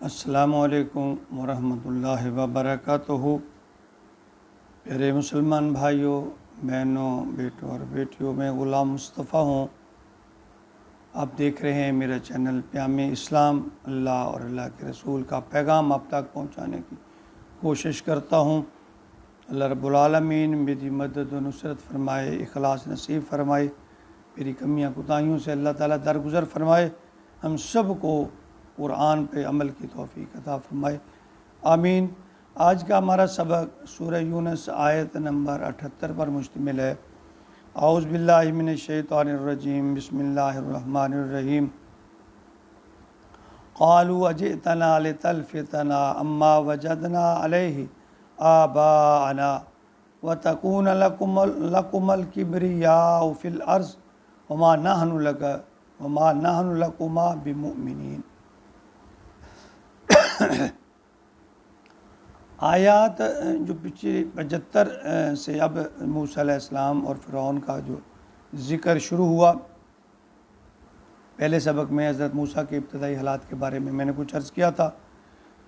السلام علیکم ورحمۃ اللہ وبرکاتہ۔ پیارے مسلمان بھائیوں، بہنوں، بیٹوں اور بیٹیوں، میں غلام مصطفیٰ ہوں۔ آپ دیکھ رہے ہیں میرا چینل پیام اسلام۔ اللہ اور اللہ کے رسول کا پیغام آپ تک پہنچانے کی کوشش کرتا ہوں۔ اللہ رب العالمین میری مدد و نصرت فرمائے، اخلاص نصیب فرمائے، میری کمیاں کوتاہیوں سے اللہ تعالیٰ درگزر فرمائے، ہم سب کو قرآن پہ عمل کی توفیق عطا فرمائے، آمین۔ آج کا ہمارا سبق سورہ یونس آیت نمبر 78 پر مشتمل ہے۔ اعوذ باللہ من الشیطان الرجیم، بسم اللہ الرحمن الرحیم۔ قالوا اجئتنا لتلفتنا عما وجدنا علیہ آباءنا وتکون لکم الکبریاء فی الارض وما نحن لکما بمؤمنین۔ آیات جو پچھلی 75 سے اب موسیٰ علیہ السلام اور فرعون کا جو ذکر شروع ہوا۔ پہلے سبق میں حضرت موسیٰ کے ابتدائی حالات کے بارے میں نے کچھ عرض کیا تھا،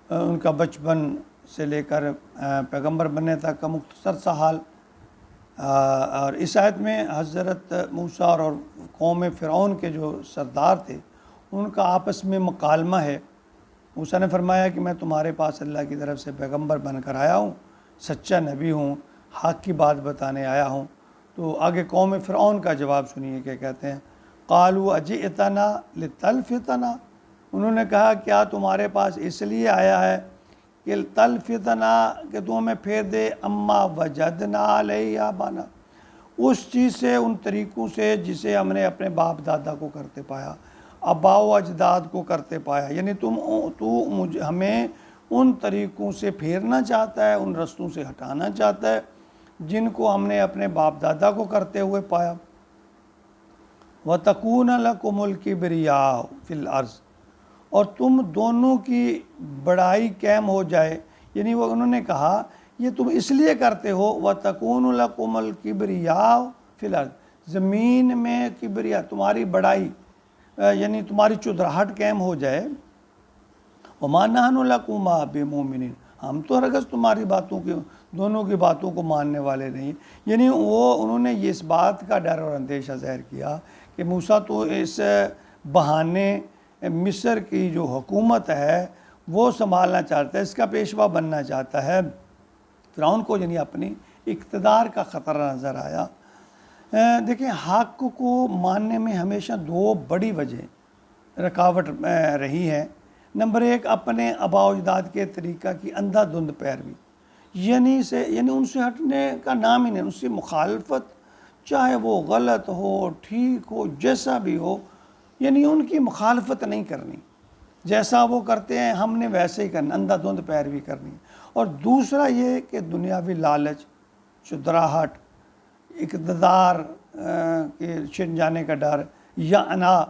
ان کا بچپن سے لے کر پیغمبر بننے تک کا مختصر سا حال، اور اس آیت میں حضرت موسیٰ اور قوم فرعون کے جو سردار تھے ان کا آپس میں مکالمہ ہے۔ موسیٰ نے فرمایا کہ میں تمہارے پاس اللہ کی طرف سے پیغمبر بن کر آیا ہوں، سچا نبی ہوں، حق کی بات بتانے آیا ہوں۔ تو آگے قوم فرعون کا جواب سنیے کہ کہتے ہیں۔ قالوا اجئتنا لتلفتنا، انہوں نے کہا کیا تمہارے پاس اس لیے آیا ہے کہ تلفتنا، کہ تو ہمیں پھیر دے، اما وجدنا علیہ آبانا، اس چیز سے، ان طریقوں سے جسے ہم نے اپنے باپ دادا کو کرتے پایا، آباء و اجداد کو کرتے پایا، یعنی تو ہمیں ان طریقوں سے پھیرنا چاہتا ہے، ان رستوں سے ہٹانا چاہتا ہے جن کو ہم نے اپنے باپ دادا کو کرتے ہوئے پایا۔ وَتَكُونَ لَكُمُ الْكِبْرِيَاءُ فِي الْأَرْضِ، اور تم دونوں کی بڑائی قائم ہو جائے، یعنی وہ انہوں نے کہا یہ تم اس لیے کرتے ہو، وَتَكُونُ لَكُمُ الْكِبْرِيَاءُ فِي الْأَرْضِ، زمین میں کبریا، تمہاری بڑائی، یعنی تمہاری چودراہٹ قائم ہو جائے۔ وَمَا نَحْنُ لَكُمَا بِمُؤْمِنِينَ، ہم تو ہرگز تمہاری باتوں کی، دونوں کی باتوں کو ماننے والے نہیں۔ یعنی انہوں نے یہ اس بات کا ڈر اور اندیشہ ظاہر کیا کہ موسیٰ تو اس بہانے مصر کی جو حکومت ہے وہ سنبھالنا چاہتا ہے، اس کا پیشوا بننا چاہتا ہے۔ فرعون کو یعنی اپنی اقتدار کا خطرہ نظر آیا۔ دیکھیں، حق کو ماننے میں ہمیشہ دو بڑی وجہ رکاوٹ رہی ہے۔ نمبر ایک، اپنے آباء و اجداد کے طریقہ کی اندھا دھند پیروی، یعنی ان سے ہٹنے کا نام ہی نہیں، ان سے مخالفت، چاہے وہ غلط ہو، ٹھیک ہو، جیسا بھی ہو، یعنی ان کی مخالفت نہیں کرنی، جیسا وہ کرتے ہیں ہم نے ویسے ہی کرنا، اندھا دھند پیروی کرنی۔ اور دوسرا یہ کہ دنیاوی لالچ، چودراہٹ، اقتدار کے چھن جانے کا ڈر یا انا،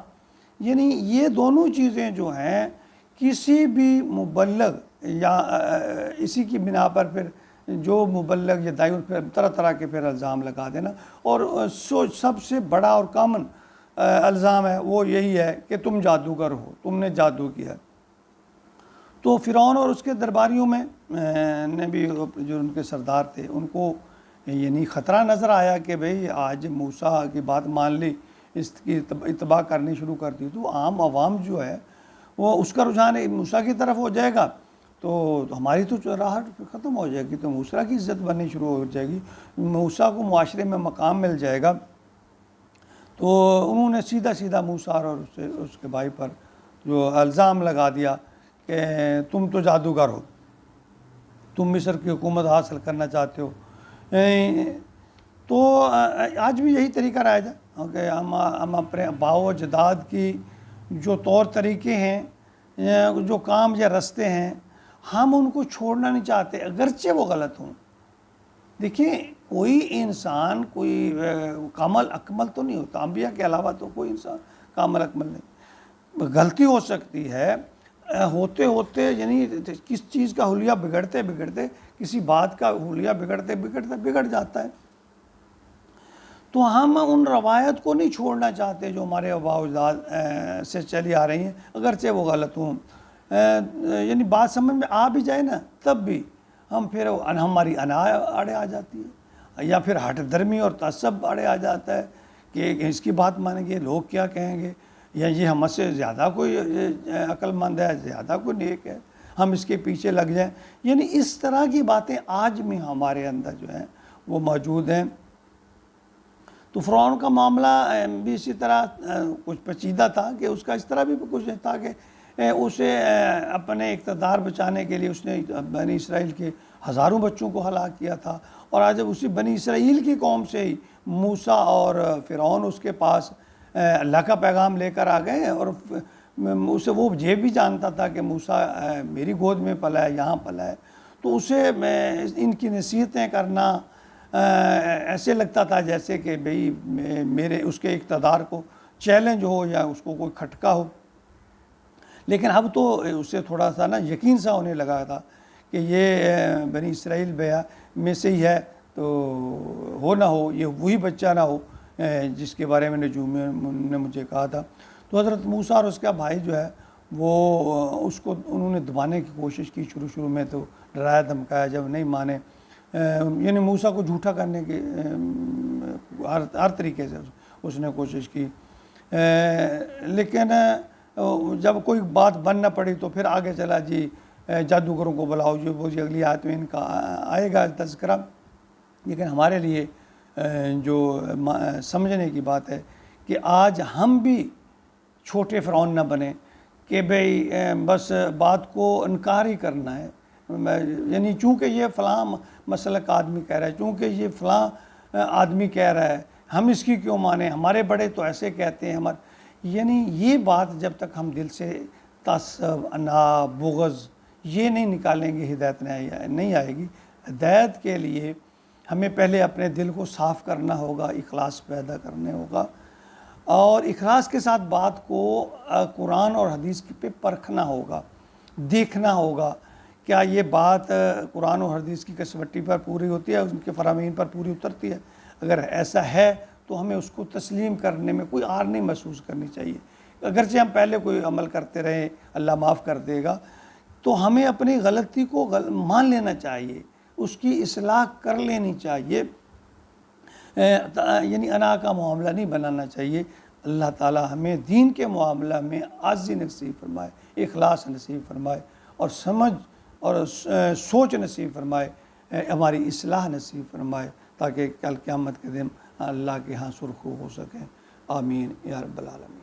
یعنی یہ دونوں چیزیں جو ہیں کسی بھی مبلغ یا اسی کی بنا پر پھر جو مبلغ یا داعی پھر طرح طرح کے پھر الزام لگا دینا، اور سب سے بڑا اور کامن الزام ہے وہ یہی ہے کہ تم جادوگر ہو، تم نے جادو کیا۔ تو فرعون اور اس کے درباریوں میں نے بھی، جو ان کے سردار تھے، ان کو یعنی خطرہ نظر آیا کہ بھئی آج موسیٰ کی بات مان لی، اس کی اتباع کرنی شروع کر دی تو عام عوام جو ہے وہ اس کا رجحان موسیٰ کی طرف ہو جائے گا، تو ہماری تو چودراہٹ ختم ہو جائے گی، تو موسیٰ کی عزت بننی شروع ہو جائے گی، موسیٰ کو معاشرے میں مقام مل جائے گا۔ تو انہوں نے سیدھا موسیٰ اور اس کے بھائی پر جو الزام لگا دیا کہ تم تو جادوگر ہو، تم مصر کی حکومت حاصل کرنا چاہتے ہو۔ تو آج بھی یہی طریقہ رائج ہے کہ ہم اپنے آباء و اجداد کی جو طور طریقے ہیں، جو کام یا رستے ہیں، ہم ان کو چھوڑنا نہیں چاہتے اگرچہ وہ غلط ہوں۔ دیکھیں، کوئی انسان کوئی کامل اکمل تو نہیں ہوتا، انبیاء کے علاوہ تو کوئی انسان کامل اکمل نہیں، غلطی ہو سکتی ہے، ہوتے ہوتے یعنی کس چیز کا حلیہ بگڑتے کسی بات کا حلیہ بگڑتے بگڑ جاتا ہے۔ تو ہم ان روایت کو نہیں چھوڑنا چاہتے جو ہمارے آباء و اجداد سے چلی آ رہی ہیں، اگرچہ وہ غلط ہوں۔ یعنی بات سمجھ میں آ بھی جائے نا تب بھی ہم پھر ہماری انا آڑے آ جاتی ہے، یا پھر ہٹ درمی اور تعصب آڑے آ جاتا ہے کہ اس کی بات مانیں گے لوگ کیا کہیں گے، یا یہ ہم سے زیادہ کوئی عقل مند ہے، زیادہ کوئی نیک ہے، ہم اس کے پیچھے لگ جائیں. یعنی اس طرح کی باتیں آج بھی ہمارے اندر جو ہیں وہ موجود ہیں. تو فرعون کا معاملہ بھی اسی طرح کچھ پیچیدہ تھا کہ اس کا اس طرح بھی کچھ تھا کہ اسے اپنے اقتدار بچانے کے لیے اس نے بنی اسرائیل کے ہزاروں بچوں کو ہلاک کیا تھا. اور آج جب اسی بنی اسرائیل کی قوم سے ہی موسیٰ اور فرعون اس کے پاس اللہ کا پیغام لے کر آ گئے، اور اسے وہ یہ بھی جانتا تھا کہ موسیٰ میری گود میں پلا ہے، یہاں پلا ہے، تو اسے ان کی نصیحتیں کرنا ایسے لگتا تھا جیسے کہ بھئی میرے اس کے اقتدار کو چیلنج ہو یا اس کو کوئی کھٹکا ہو. لیکن اب تو اسے تھوڑا سا نا یقین سا ہونے لگا تھا کہ یہ بنی اسرائیل بیا میں سے ہی ہے، تو ہو نہ ہو یہ وہی بچہ نہ ہو جس کے بارے میں نجوم نے مجھے کہا تھا. تو حضرت موسیٰ اور اس کا بھائی جو ہے وہ اس کو انہوں نے دبانے کی کوشش کی. شروع میں تو ڈرایا دھمکایا، جب نہیں مانے یعنی موسیٰ کو جھوٹا کرنے کی ہر طریقے سے اس نے کوشش کی. لیکن جب کوئی بات بن نہ پڑی تو پھر آگے چلا جی جادوگروں کو بلاؤ، جو وہ اگلی آیت میں ان کا آئے گا تذکرہ. لیکن ہمارے لیے جو سمجھنے کی بات ہے کہ آج ہم بھی چھوٹے فرعون نہ بنیں کہ بھئی بس بات کو انکار ہی کرنا ہے. یعنی چونکہ یہ فلاں مسلک آدمی کہہ رہا ہے، چونکہ یہ فلاں آدمی کہہ رہا ہے، ہم اس کی کیوں مانیں، ہمارے بڑے تو ایسے کہتے ہیں. یعنی یہ بات جب تک ہم دل سے تعصب، انا، بغض یہ نہیں نکالیں گے ہدایت نہیں آئے گی. ہدایت کے لیے ہمیں پہلے اپنے دل کو صاف کرنا ہوگا، اخلاص پیدا کرنے ہوگا، اور اخلاص کے ساتھ بات کو قرآن اور حدیث پہ پرکھنا ہوگا، دیکھنا ہوگا کیا یہ بات قرآن اور حدیث کی کسوٹی پر پوری ہوتی ہے، ان کے فرامین پر پوری اترتی ہے. اگر ایسا ہے تو ہمیں اس کو تسلیم کرنے میں کوئی آر نہیں محسوس کرنی چاہیے. اگرچہ ہم پہلے کوئی عمل کرتے رہیں اللہ معاف کر دے گا، تو ہمیں اپنی غلطی کو مان لینا چاہیے، اس کی اصلاح کر لینی چاہیے. یعنی انا کا معاملہ نہیں بنانا چاہیے. اللہ تعالی ہمیں دین کے معاملہ میں عاجزی نصیب فرمائے، اخلاص نصیب فرمائے، اور سمجھ اور سوچ نصیب فرمائے، ہماری اصلاح نصیب فرمائے، تاکہ کل قیامت کے دن اللہ کے ہاں سرخرو ہو سکیں. آمین یا رب العالمین.